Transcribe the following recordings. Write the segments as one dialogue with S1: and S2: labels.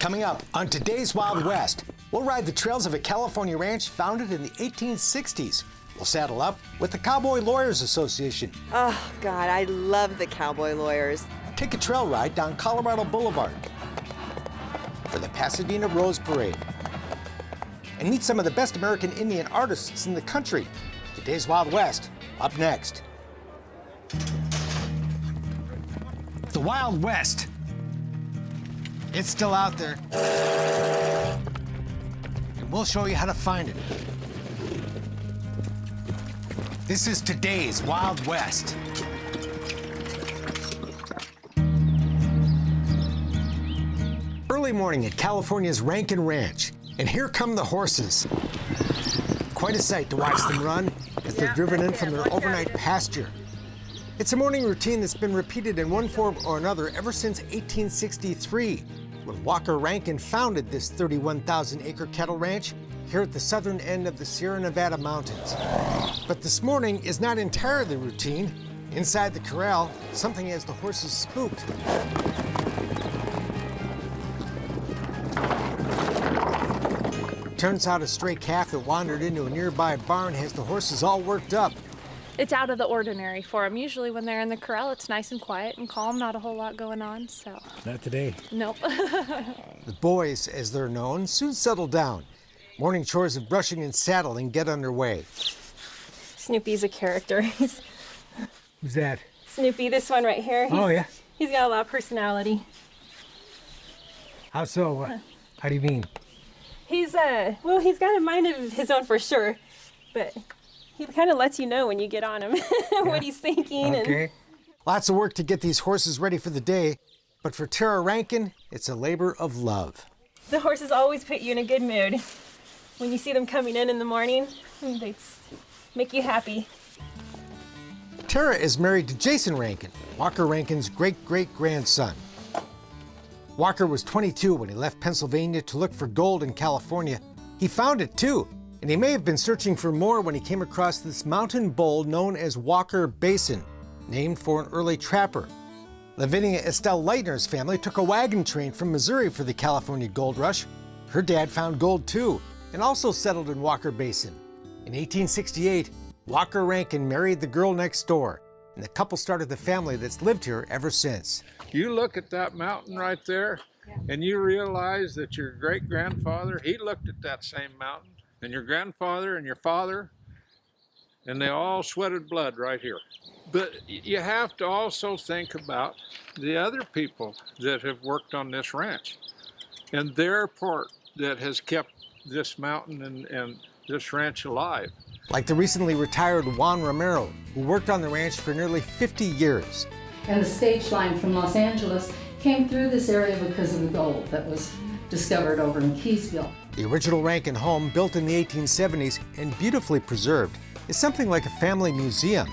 S1: Coming up on today's Wild West, we'll ride the trails of a California ranch founded in the 1860s. We'll saddle up with the Cowboy Lawyers Association.
S2: Oh, God, I love the Cowboy Lawyers.
S1: Take a trail ride down Colorado Boulevard for the Pasadena Rose Parade. And meet some of the best American Indian artists in the country. Today's Wild West, up next. The Wild West. It's still out there. And we'll show you how to find it. This is today's Wild West. Early morning at California's Rankin Ranch, and here come the horses. Quite a sight to watch them run as they're driven in from their overnight pasture. It's a morning routine that's been repeated in one form or another ever since 1863, when Walker Rankin founded this 31,000-acre cattle ranch here at the southern end of the Sierra Nevada mountains. But this morning is not entirely routine. Inside the corral, something has the horses spooked. Turns out a stray calf that wandered into a nearby barn has the horses all worked up.
S3: It's out of the ordinary for them. Usually when they're in the corral, it's nice and quiet and calm, not a whole lot going on, so.
S1: Not today.
S3: Nope.
S1: The boys, as they're known, soon settle down. Morning chores of brushing and saddling get underway.
S4: Snoopy's a character.
S1: Who's that?
S4: Snoopy, this one right here.
S1: Oh, yeah?
S4: He's got a lot of personality.
S1: How so? How do you mean?
S4: He's well, he's got a mind of his own for sure, but he kind of lets you know when you get on him what he's thinking.
S1: Okay. Lots of work to get these horses ready for the day, but for Tara Rankin, it's a labor of love.
S4: The horses always put you in a good mood. When you see them coming in the morning, they make you happy.
S1: Tara is married to Jason Rankin, Walker Rankin's great-great-grandson. Walker was 22 when he left Pennsylvania to look for gold in California. He found it too, and he may have been searching for more when he came across this mountain bowl known as Walker Basin, named for an early trapper. Lavinia Estelle Leitner's family took a wagon train from Missouri for the California gold rush. Her dad found gold too, and also settled in Walker Basin. In 1868, Walker Rankin married the girl next door, and the couple started the family that's lived here ever since.
S5: You look at that mountain right there, and you realize that your great-grandfather, he looked at that same mountain, and your grandfather and your father, and they all sweated blood right here. But you have to also think about the other people that have worked on this ranch and their part that has kept this mountain and this ranch alive.
S1: Like the recently retired Juan Romero, who worked on the ranch for nearly 50 years.
S6: And the stage line from Los Angeles came through this area because of the gold that was discovered over in Keysville.
S1: The original Rankin home, built in the 1870s and beautifully preserved, is something like a family museum.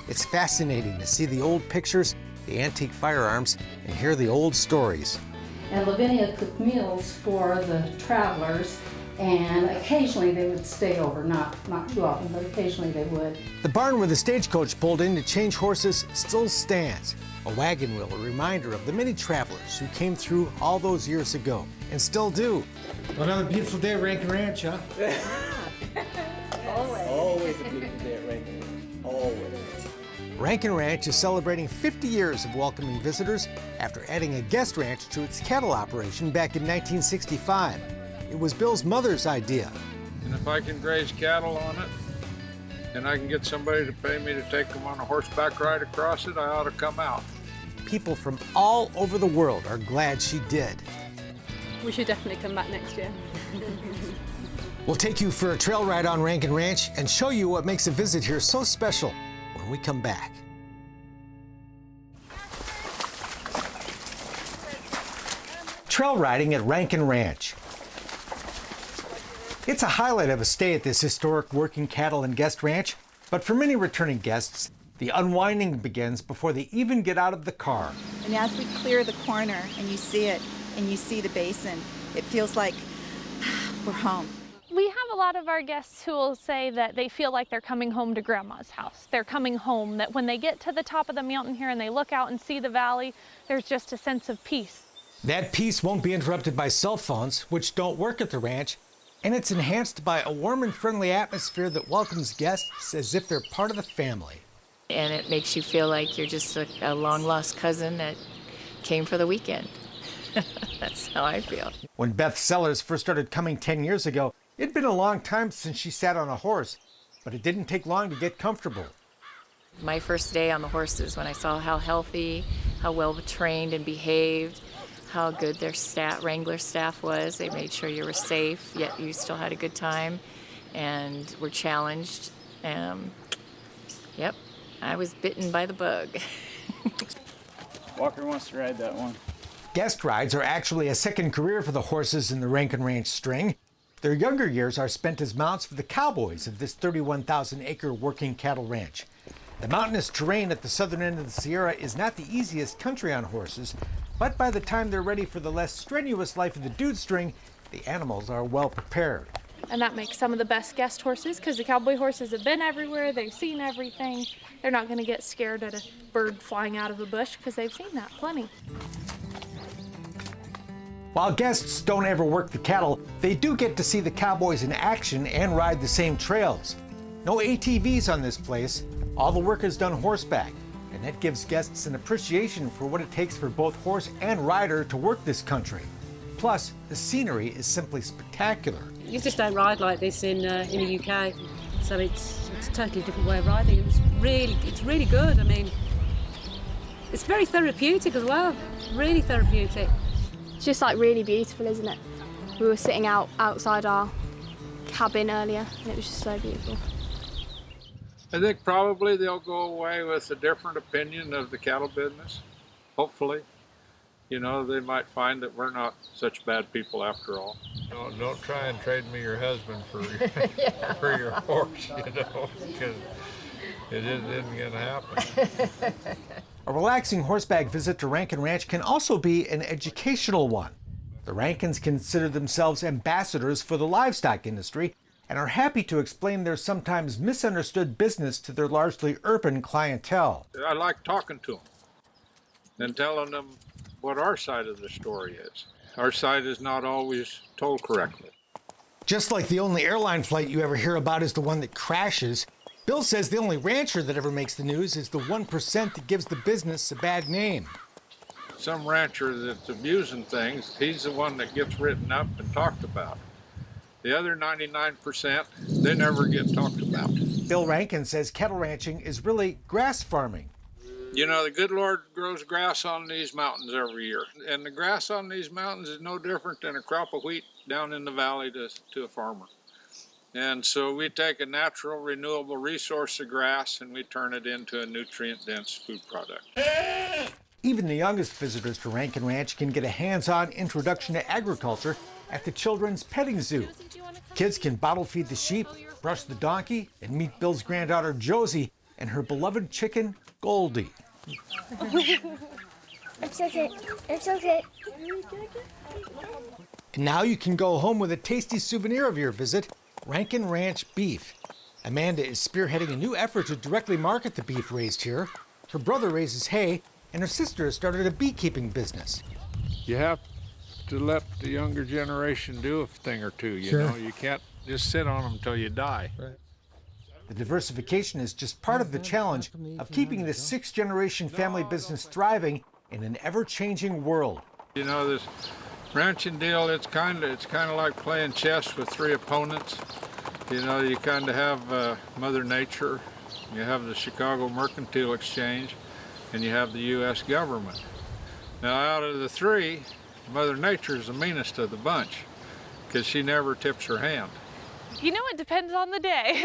S1: It's fascinating to see the old pictures, the antique firearms, and hear the old stories.
S6: And Lavinia cooked meals for the travelers, and occasionally they would stay over, not too often, but occasionally they would.
S1: The barn where the stagecoach pulled in to change horses still stands. A wagon wheel, a reminder of the many travelers who came through all those years ago, and still do. Well, another beautiful day at Rankin Ranch, huh?
S7: Always a beautiful day at Rankin. Always.
S1: Rankin Ranch is celebrating 50 years of welcoming visitors after adding a guest ranch to its cattle operation back in 1965. It was Bill's mother's idea.
S5: And if I can graze cattle on it, and I can get somebody to pay me to take them on a horseback ride across it, I ought to come out.
S1: People from all over the world are glad she did.
S3: We should definitely come back next year.
S1: We'll take you for a trail ride on Rankin Ranch and show you what makes a visit here so special when we come back. Trail riding at Rankin Ranch. It's a highlight of a stay at this historic working cattle and guest ranch, but for many returning guests, the unwinding begins before they even get out of the car.
S2: And as we clear the corner and you see it, and you see the basin, it feels like we're home.
S3: We have a lot of our guests who will say that they feel like they're coming home to Grandma's house. They're coming home, that when they get to the top of the mountain here and they look out and see the valley, there's just a sense of peace.
S1: That peace won't be interrupted by cell phones, which don't work at the ranch, and it's enhanced by a warm and friendly atmosphere that welcomes guests as if they're part of the family.
S8: And it makes you feel like you're just a long-lost cousin that came for the weekend. That's how I feel.
S1: When Beth Sellers first started coming 10 years ago, it'd been a long time since she sat on a horse, but it didn't take long to get comfortable.
S8: My first day on the horses, when I saw how healthy, how well trained and behaved, how good their wrangler staff was. They made sure you were safe, yet you still had a good time and were challenged. Yep, I was bitten by the bug.
S9: Walker wants to ride that one.
S1: Guest rides are actually a second career for the horses in the Rankin Ranch string. Their younger years are spent as mounts for the cowboys of this 31,000-acre working cattle ranch. The mountainous terrain at the southern end of the Sierra is not the easiest country on horses, but by the time they're ready for the less strenuous life of the dude string, the animals are well prepared.
S3: And that makes some of the best guest horses because the cowboy horses have been everywhere, they've seen everything. They're not going to get scared at a bird flying out of a bush because they've seen that plenty.
S1: While guests don't ever work the cattle, they do get to see the cowboys in action and ride the same trails. No ATVs on this place. All the work is done horseback, and that gives guests an appreciation for what it takes for both horse and rider to work this country. Plus, the scenery is simply spectacular.
S10: You just don't ride like this in the UK, so it's a totally different way of riding. It's really good. I mean, it's very therapeutic as well. Really therapeutic.
S11: It's just like really beautiful, isn't it? We were sitting outside our cabin earlier, and it was just so beautiful.
S5: I think probably they'll go away with a different opinion of the cattle business, hopefully. You know, they might find that we're not such bad people after all. Don't try and trade me your husband for, for your horse, you know, because it isn't going to happen.
S1: A relaxing horseback visit to Rankin Ranch can also be an educational one. The Rankins consider themselves ambassadors for the livestock industry and are happy to explain their sometimes misunderstood business to their largely urban clientele.
S5: I like talking to them and telling them what our side of the story is. Our side is not always told correctly.
S1: Just like the only airline flight you ever hear about is the one that crashes, Bill says the only rancher that ever makes the news is the 1% that gives the business a bad name.
S5: Some rancher that's abusing things, he's the one that gets written up and talked about. The other 99%, they never get talked about.
S1: Bill Rankin says cattle ranching is really grass farming.
S5: You know, the good Lord grows grass on these mountains every year. And the grass on these mountains is no different than a crop of wheat down in the valley to a farmer. And so we take a natural, renewable resource of grass and we turn it into a nutrient-dense food product.
S1: Even the youngest visitors to Rankin Ranch can get a hands-on introduction to agriculture at the Children's Petting Zoo. Kids can bottle feed the sheep, brush the donkey, and meet Bill's granddaughter Josie and her beloved chicken, Goldie.
S12: It's okay. It's okay.
S1: And now you can go home with a tasty souvenir of your visit, Rankin Ranch beef. Amanda is spearheading a new effort to directly market the beef raised here. Her brother raises hay, and her sister has started a beekeeping business.
S5: You have to let the younger generation do a thing or two, you know. You can't just sit on them until you die.
S1: Right. The diversification is just part of the challenge of keeping this sixth-generation family business thriving in an ever-changing world.
S5: You know, this ranching deal, it's kind of like playing chess with three opponents. You know, you kind of have Mother Nature, you have the Chicago Mercantile Exchange, and you have the U.S. government. Now, out of the three, Mother Nature is the meanest of the bunch because she never tips her hand.
S3: You know, it depends on the day.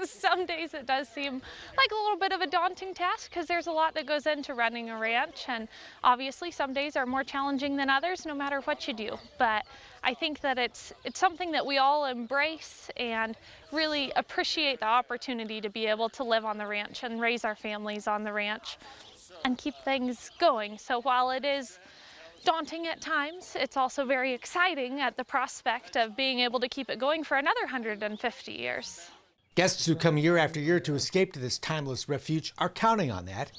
S3: Some days it does seem like a little bit of a daunting task because there's a lot that goes into running a ranch, and obviously some days are more challenging than others no matter what you do. But I think that it's something that we all embrace and really appreciate the opportunity to be able to live on the ranch and raise our families on the ranch and keep things going. So while it is daunting at times, it's also very exciting at the prospect of being able to keep it going for another 150 years.
S1: Guests who come year after year to escape to this timeless refuge are counting on that.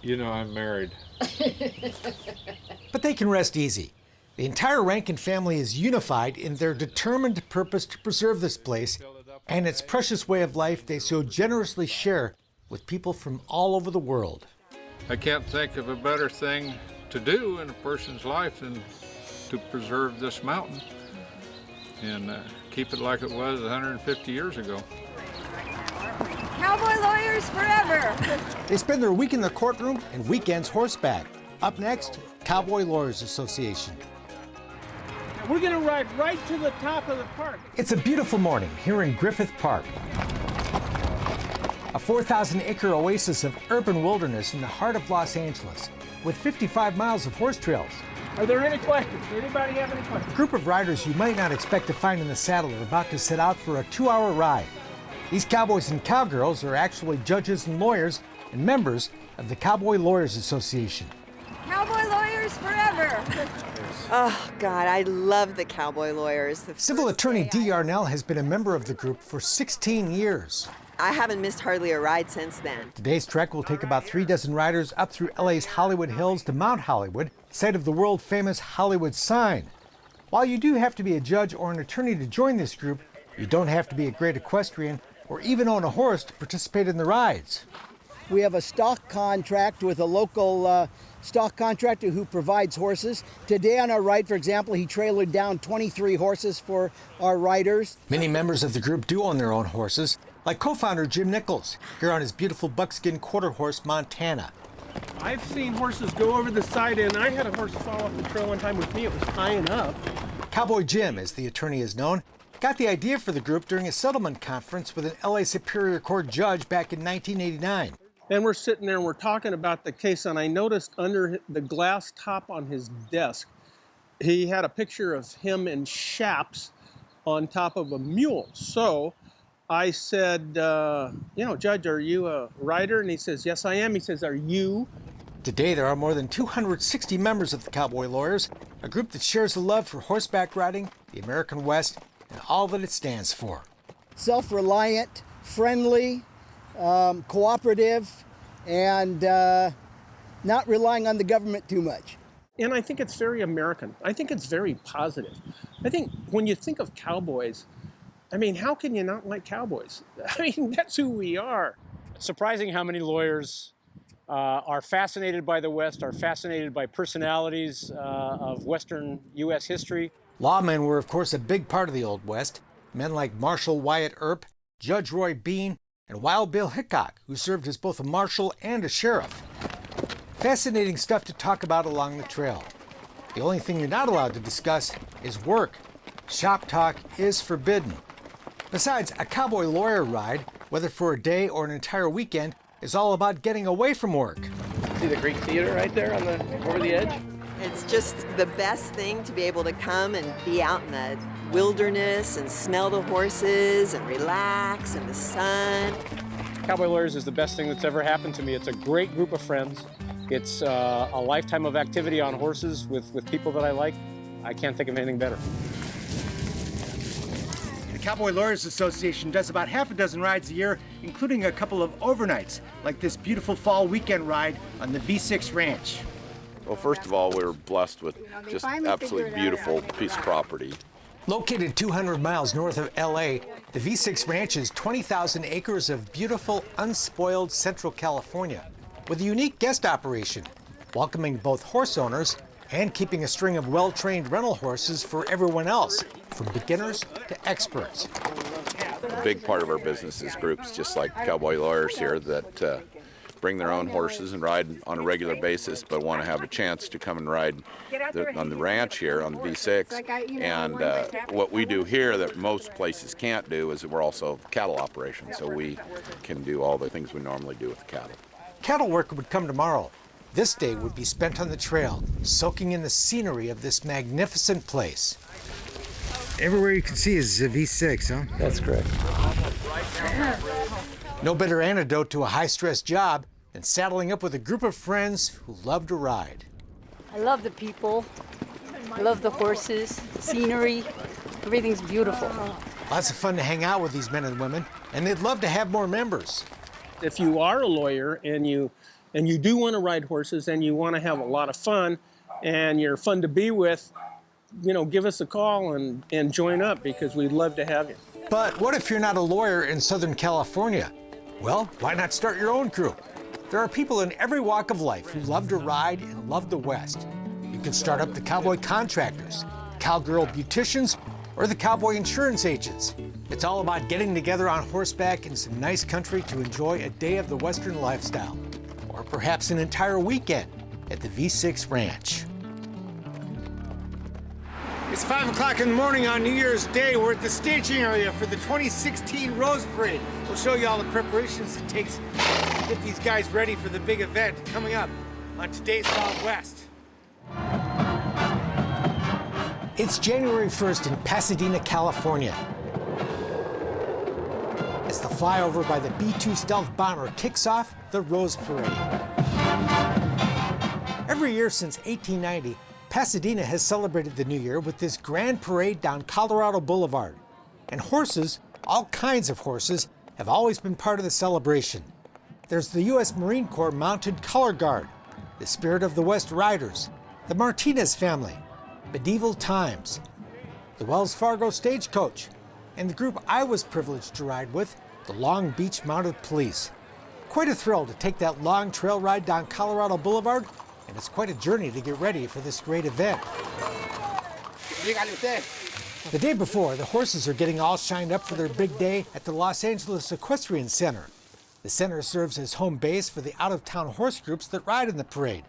S5: You know, I'm married.
S1: But they can rest easy. The entire Rankin family is unified in their determined purpose to preserve this place and its precious way of life they so generously share with people from all over the world.
S5: I can't think of a better thing to do in a person's life than to preserve this mountain and keep it like it was 150 years ago.
S2: Cowboy Lawyers forever!
S1: They spend their week in the courtroom and weekends horseback. Up next, Cowboy Lawyers Association.
S7: We're going to ride right to the top of the park.
S1: It's a beautiful morning here in Griffith Park, a 4,000-acre oasis of urban wilderness in the heart of Los Angeles, with 55 miles of horse trails.
S7: Are there any questions? Anybody have any questions?
S1: A group of riders you might not expect to find in the saddle are about to set out for a 2-hour ride. These cowboys and cowgirls are actually judges and lawyers and members of the Cowboy Lawyers Association.
S2: Cowboy Lawyers forever!
S9: Oh, God, I love the Cowboy Lawyers.
S1: Civil attorney Dee Yarnell has been a member of the group for 16 years.
S9: I haven't missed hardly a ride since then.
S1: Today's trek will take about 3 dozen riders up through LA's Hollywood Hills to Mount Hollywood, site of the world-famous Hollywood sign. While you do have to be a judge or an attorney to join this group, you don't have to be a great equestrian or even own a horse to participate in the rides.
S13: We have a stock contract with a local stock contractor who provides horses. Today on our ride, for example, he trailered down 23 horses for our riders.
S1: Many members of the group do own their own horses, like co-founder Jim Nichols, here on his beautiful buckskin quarter horse, Montana.
S7: I've seen horses go over the side, and I had a horse fall off the trail one time with me. It was tying up.
S1: Cowboy Jim, as the attorney is known, got the idea for the group during a settlement conference with an LA Superior Court judge back in 1989.
S7: And we're sitting there and we're talking about the case, and I noticed under the glass top on his desk, he had a picture of him in chaps on top of a mule. So I said, Judge, are you a rider? And he says, yes, I am. He says, are you?
S1: Today, there are more than 260 members of the Cowboy Lawyers, a group that shares a love for horseback riding, the American West, and all that it stands for.
S13: Self-reliant, friendly, cooperative, and not relying on the government too much.
S7: And I think it's very American. I think it's very positive. I think when you think of cowboys, I mean, how can you not like cowboys? I mean, that's who we are.
S14: It's surprising how many lawyers are fascinated by the West, are fascinated by personalities of Western U.S. history.
S1: Lawmen were, of course, a big part of the Old West. Men like Marshal Wyatt Earp, Judge Roy Bean, and Wild Bill Hickok, who served as both a marshal and a sheriff. Fascinating stuff to talk about along the trail. The only thing you're not allowed to discuss is work. Shop talk is forbidden. Besides, a cowboy lawyer ride, whether for a day or an entire weekend, is all about getting away from work.
S7: See the Greek theater right there on over the edge?
S9: It's just the best thing to be able to come and be out in the wilderness and smell the horses and relax in the sun.
S14: Cowboy Lawyers is the best thing that's ever happened to me. It's a great group of friends. It's a lifetime of activity on horses with people that I like. I can't think of anything better.
S15: The Cowboy Lawyers Association does about half a dozen rides a year, including a couple of overnights, like this beautiful fall weekend ride on the V6 Ranch.
S16: Well, first of all, we're blessed with just absolutely beautiful piece of property.
S1: Located 200 miles north of LA, the V6 Ranch is 20,000 acres of beautiful, unspoiled Central California, with a unique guest operation, welcoming both horse owners and keeping a string of well-trained rental horses for everyone else, from beginners to experts.
S16: A big part of our business is groups just like Cowboy Lawyers here that bring their own horses and ride on a regular basis, but want to have a chance to come and ride on the ranch here on the V6. And what we do here that most places can't do is we're also a cattle operation, so we can do all the things we normally do with the cattle.
S1: Cattle work would come tomorrow. This day would be spent on the trail, soaking in the scenery of this magnificent place. Everywhere you can see is a V6, huh?
S7: That's correct.
S1: No better antidote to a high-stress job than saddling up with a group of friends who love to ride.
S17: I love the people. I love the horses, scenery. Everything's beautiful.
S1: Lots of fun to hang out with these men and women, and they'd love to have more members.
S7: If you are a lawyer and you do want to ride horses and you want to have a lot of fun and you're fun to be with, give us a call and join up, because we'd love to have you.
S1: But what if you're not a lawyer in Southern California? Well, why not start your own crew? There are people in every walk of life who love to ride and love the West. You could start up the Cowboy Contractors, Cowgirl Beauticians, or the Cowboy Insurance Agents. It's all about getting together on horseback in some nice country to enjoy a day of the Western lifestyle, or perhaps an entire weekend at the V6 Ranch. It's 5 o'clock in the morning on New Year's Day. We're at the staging area for the 2016 Rose Parade. We'll show you all the preparations it takes to get these guys ready for the big event coming up on today's Wild West. It's January 1st in Pasadena, California, as the flyover by the B-2 stealth bomber kicks off the Rose Parade. Every year since 1890, Pasadena has celebrated the new year with this grand parade down Colorado Boulevard. And horses, all kinds of horses, have always been part of the celebration. There's the U.S. Marine Corps Mounted Color Guard, the Spirit of the West Riders, the Martinez family, Medieval Times, the Wells Fargo Stagecoach, and the group I was privileged to ride with, the Long Beach Mounted Police. Quite a thrill to take that long trail ride down Colorado Boulevard, and it's quite a journey to get ready for this great event. The day before, the horses are getting all shined up for their big day at the Los Angeles Equestrian Center. The center serves as home base for the out-of-town horse groups that ride in the parade.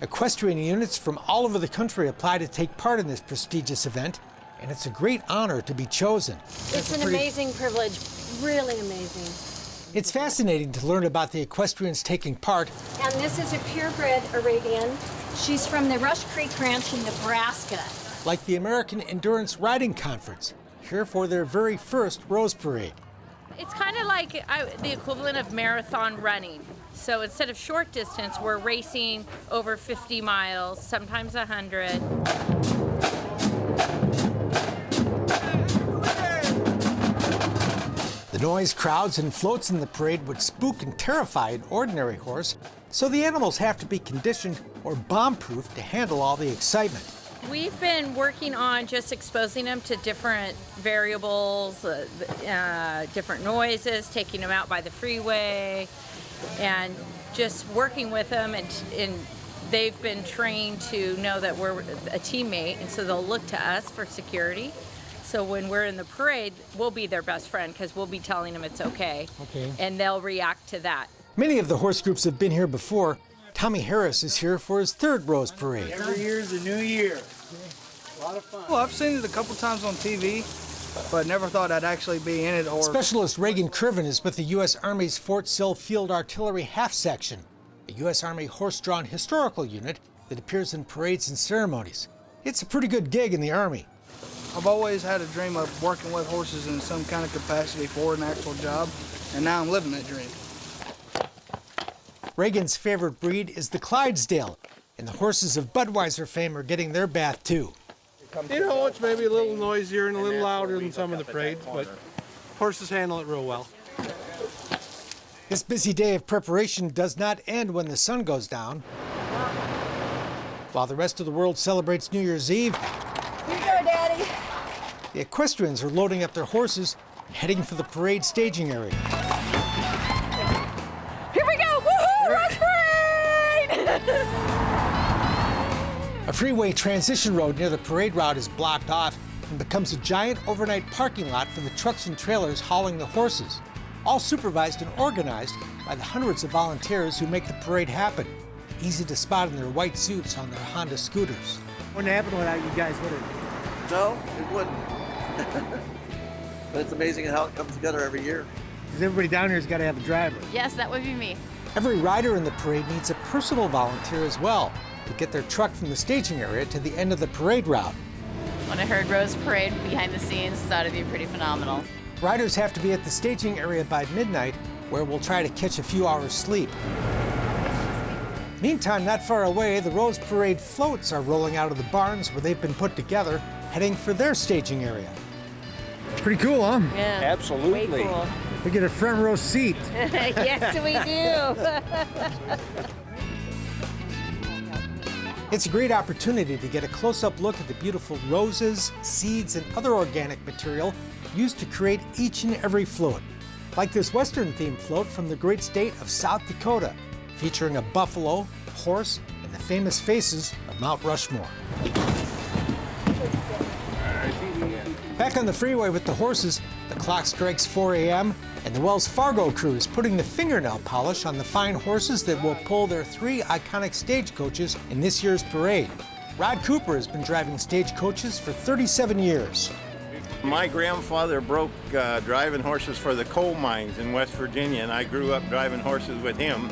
S1: Equestrian units from all over the country apply to take part in this prestigious event, and it's a great honor to be chosen.
S18: It's an amazing privilege, really amazing.
S1: It's fascinating to learn about the equestrians taking part.
S18: And this is a purebred Arabian. She's from the Rush Creek Ranch in Nebraska.
S1: Like the American Endurance Riding Conference, here for their very first Rose Parade.
S19: It's kind of like the equivalent of marathon running. So instead of short distance, we're racing over 50 miles, sometimes 100.
S1: The noise, crowds, and floats in the parade would spook and terrify an ordinary horse, so the animals have to be conditioned or bomb-proof to handle all the excitement.
S19: We've been working on just exposing them to different variables, different noises, taking them out by the freeway, and just working with them. And they've been trained to know that we're a teammate, and so they'll look to us for security. So when we're in the parade, we'll be their best friend because we'll be telling them it's okay, and they'll react to that.
S1: Many of the horse groups have been here before. Tommy Harris is here for his third Rose Parade.
S20: Every year's a new year. A lot of fun. Well, I've seen it a couple times on TV, but never thought I'd actually be in it. Or
S1: Specialist Reagan Criven is with the U.S. Army's Fort Sill Field Artillery Half Section, a U.S. Army horse-drawn historical unit that appears in parades and ceremonies. It's a pretty good gig in the Army.
S20: I've always had a dream of working with horses in some kind of capacity for an actual job, and now I'm living that dream.
S1: Reagan's favorite breed is the Clydesdale, and the horses of Budweiser fame are getting their bath too.
S21: You know, it's maybe a little noisier and a little louder than some of the parades, but horses handle it real well.
S1: This busy day of preparation does not end when the sun goes down. While the rest of the world celebrates New Year's Eve,
S2: Here you go, Daddy.
S1: the equestrians are loading up their horses and heading for the parade staging area.
S2: Here we go! Woohoo! Rose Parade!
S1: A freeway transition road near the parade route is blocked off and becomes a giant overnight parking lot for the trucks and trailers hauling the horses, all supervised and organized by the hundreds of volunteers who make the parade happen, easy to spot in their white suits on their Honda scooters.
S20: Wouldn't happen without you guys, would it?
S22: No, it wouldn't. But it's amazing how it comes together every year.
S20: Because everybody down here's got to have a driver.
S19: Yes, that would be me.
S1: Every rider in the parade needs a personal volunteer as well to get their truck from the staging area to the end of the parade route.
S23: When I heard Rose Parade behind the scenes, thought it'd be pretty phenomenal.
S1: Riders have to be at the staging area by midnight, where we'll try to catch a few hours sleep. Meantime, not far away, the Rose Parade floats are rolling out of the barns where they've been put together, heading for their staging area.
S20: Pretty cool, huh?
S23: Yeah.
S14: Absolutely.
S23: Way cool.
S20: We get a front row seat.
S23: Yes, we do.
S1: It's a great opportunity to get a close-up look at the beautiful roses, seeds, and other organic material used to create each and every float. Like this Western-themed float from the great state of South Dakota, featuring a buffalo, horse, and the famous faces of Mount Rushmore. Back on the freeway with the horses, the clock strikes 4 a.m., and the Wells Fargo crew is putting the fingernail polish on the fine horses that will pull their 3 iconic stagecoaches in this year's parade. Rod Cooper has been driving stagecoaches for 37 years.
S4: My grandfather broke driving horses for the coal mines in West Virginia, and I grew up driving horses with him.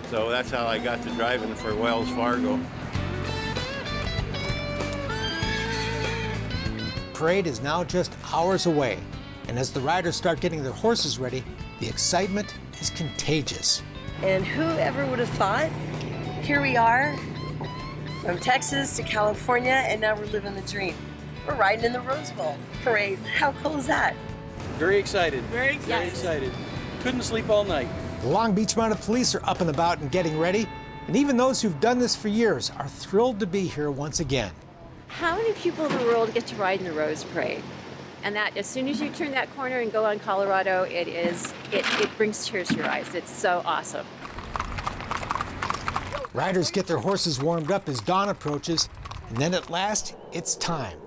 S4: So that's how I got to driving for Wells Fargo.
S1: Parade is now just hours away, and as the riders start getting their horses ready, the excitement is contagious.
S6: And whoever would have thought? Here we are, from Texas to California, and now we're living the dream. We're riding in the Rose Bowl parade. How cool is that?
S8: Very excited. Very excited. Very excited. Couldn't sleep all night.
S1: The Long Beach Mounted Police are up and about and getting ready, and even those who've done this for years are thrilled to be here once again.
S24: How many people in the world get to ride in the Rose Parade? And that, as soon as you turn that corner and go on Colorado, it brings tears to your eyes. It's so awesome.
S1: Riders get their horses warmed up as dawn approaches, and then at last, it's time.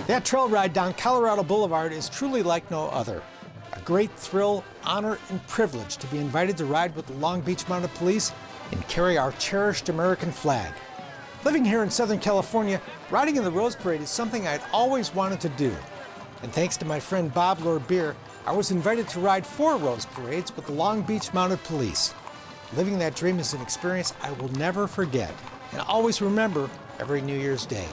S1: That trail ride down Colorado Boulevard is truly like no other. A great thrill, honor, and privilege to be invited to ride with the Long Beach Mounted Police and carry our cherished American flag. Living here in Southern California, riding in the Rose Parade is something I'd always wanted to do. And thanks to my friend Bob Lorbeer, I was invited to ride 4 Rose Parades with the Long Beach Mounted Police. Living that dream is an experience I will never forget and always remember every New Year's Day.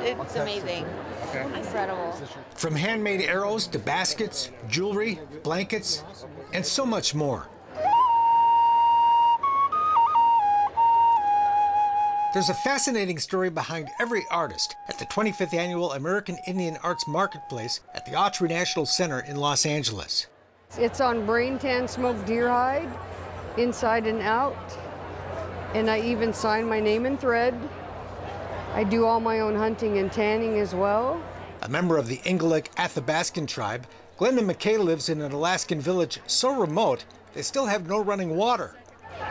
S23: It's amazing. Incredible.
S1: From handmade arrows to baskets, jewelry, blankets, and so much more. There's a fascinating story behind every artist at the 25th Annual American Indian Arts Marketplace at the Autry National Center in Los Angeles.
S25: It's on brain tan smoked deer hide, inside and out, and I even sign my name in thread. I do all my own hunting and tanning as well.
S1: A member of the Ingalik Athabascan tribe, Glenda McKay lives in an Alaskan village so remote they still have no running water.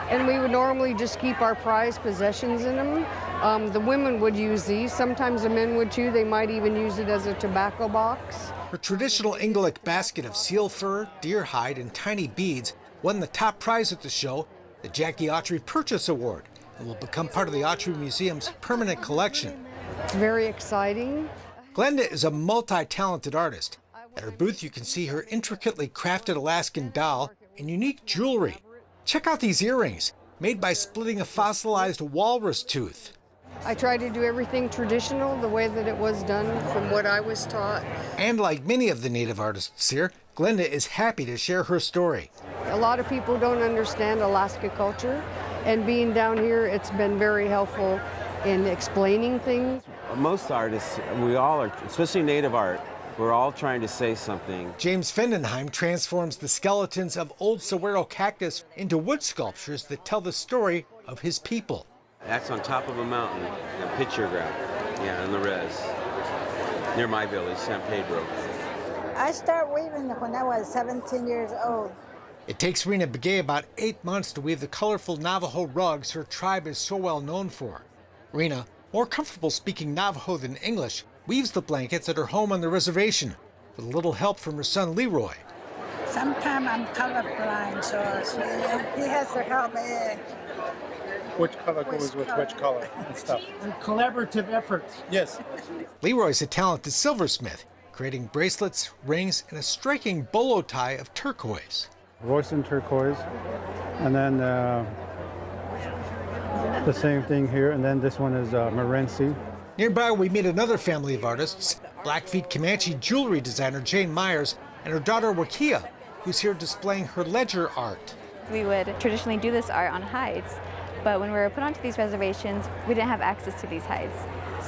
S25: And we would normally just keep our prized possessions in them. The women would use these. Sometimes the men would too. They might even use it as a tobacco box.
S1: Her traditional Ingalik basket of seal fur, deer hide, and tiny beads won the top prize at the show, the Jackie Autry Purchase Award, and will become part of the Autry Museum's permanent collection.
S25: It's very exciting.
S1: Glenda is a multi-talented artist. At her booth, you can see her intricately crafted Alaskan doll and unique jewelry. Check out these earrings, made by splitting a fossilized walrus tooth.
S25: I try to do everything traditional, the way that it was done from what I was taught.
S1: And like many of the native artists here, Glenda is happy to share her story.
S25: A lot of people don't understand Alaska culture, and being down here, it's been very helpful in explaining things.
S26: Most artists, we all are, especially native art, we're all trying to say something.
S1: James Fendenheim transforms the skeletons of old saguaro cactus into wood sculptures that tell the story of his people.
S26: That's on top of a mountain, a picture ground, in the res, near my village, San Pedro.
S27: I started weaving when I was 17 years old.
S1: It takes Rena Begay about 8 months to weave the colorful Navajo rugs her tribe is so well known for. Rena, more comfortable speaking Navajo than English, weaves the blankets at her home on the reservation with a little help from her son Leroy.
S27: Sometimes I'm colorblind, so he has to help me.
S21: Which color goes with which color and stuff.
S13: A collaborative effort.
S21: Yes.
S1: Leroy's a talented silversmith, creating bracelets, rings, and a striking bolo tie of turquoise.
S28: Royston turquoise, and then the same thing here, and then this one is Morenci.
S1: Nearby, we meet another family of artists, Blackfeet Comanche jewelry designer Jane Myers and her daughter Wakia, who's here displaying her ledger art.
S29: We would traditionally do this art on hides,
S3: But when we were put onto these reservations, we didn't have access to these hides.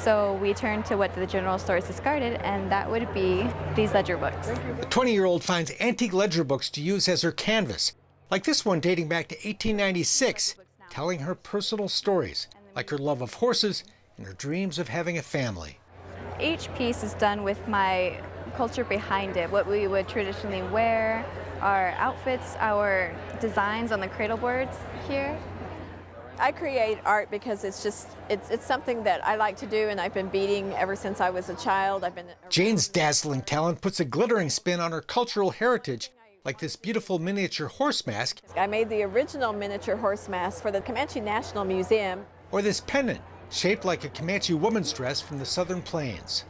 S3: So we turned to what the general stores discarded, and that would be these ledger books.
S1: The 20-year-old finds antique ledger books to use as her canvas, like this one dating back to 1896, telling her personal stories, like her love of horses and her dreams of having a family.
S3: Each piece is done with my culture behind it, what we would traditionally wear, our outfits, our designs on the cradle boards here.
S5: I create art because it's something that I like to do, and I've been beading ever since I was a child.
S1: Jane's dazzling talent puts a glittering spin on her cultural heritage, like this beautiful miniature horse mask.
S5: I made the original miniature horse mask for the Comanche National Museum.
S1: Or this pendant, shaped like a Comanche woman's dress from the Southern Plains.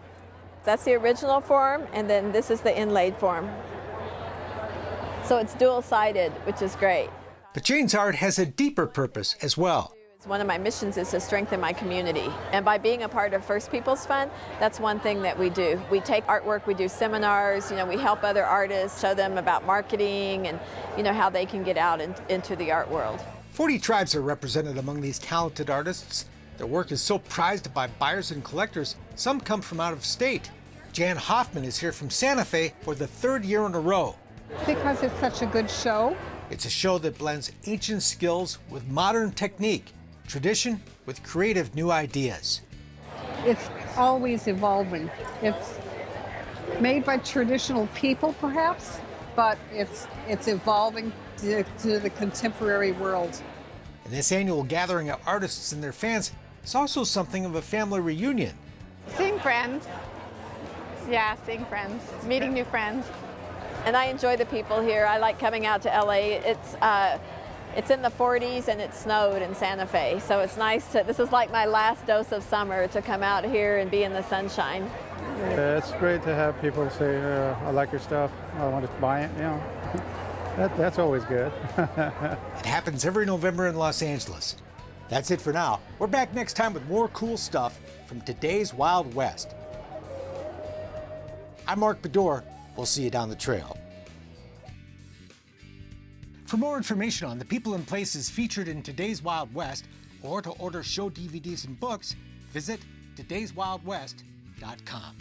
S5: That's the original form, and then this is the inlaid form. So it's dual-sided, which is great.
S1: But Jane's art has a deeper purpose as well.
S5: One of my missions is to strengthen my community. And by being a part of First Peoples Fund, that's one thing that we do. We take artwork, we do seminars, we help other artists, show them about marketing and, how they can get out into the art world.
S1: 40 tribes are represented among these talented artists. Their work is so prized by buyers and collectors, some come from out of state. Jan Hoffman is here from Santa Fe for the 3rd year in a row.
S9: Because it's such a good show.
S1: It's a show that blends ancient skills with modern technique, tradition with creative new ideas.
S9: It's always evolving. It's made by traditional people, perhaps, but it's evolving to the contemporary world.
S1: And this annual gathering of artists and their fans is also something of a family reunion.
S10: Seeing friends. Yeah, seeing friends, meeting new friends.
S5: And I enjoy the people here. I like coming out to LA. It's in the 40s and it snowed in Santa Fe. So it's nice this is like my last dose of summer, to come out here and be in the sunshine.
S28: Yeah, it's great to have people say, I like your stuff, I want to buy it, That's always good.
S1: It happens every November in Los Angeles. That's it for now. We're back next time with more cool stuff from today's Wild West. I'm Mark Bedore. We'll see you down the trail. For more information on the people and places featured in today's Wild West, or to order show DVDs and books, visit todayswildwest.com.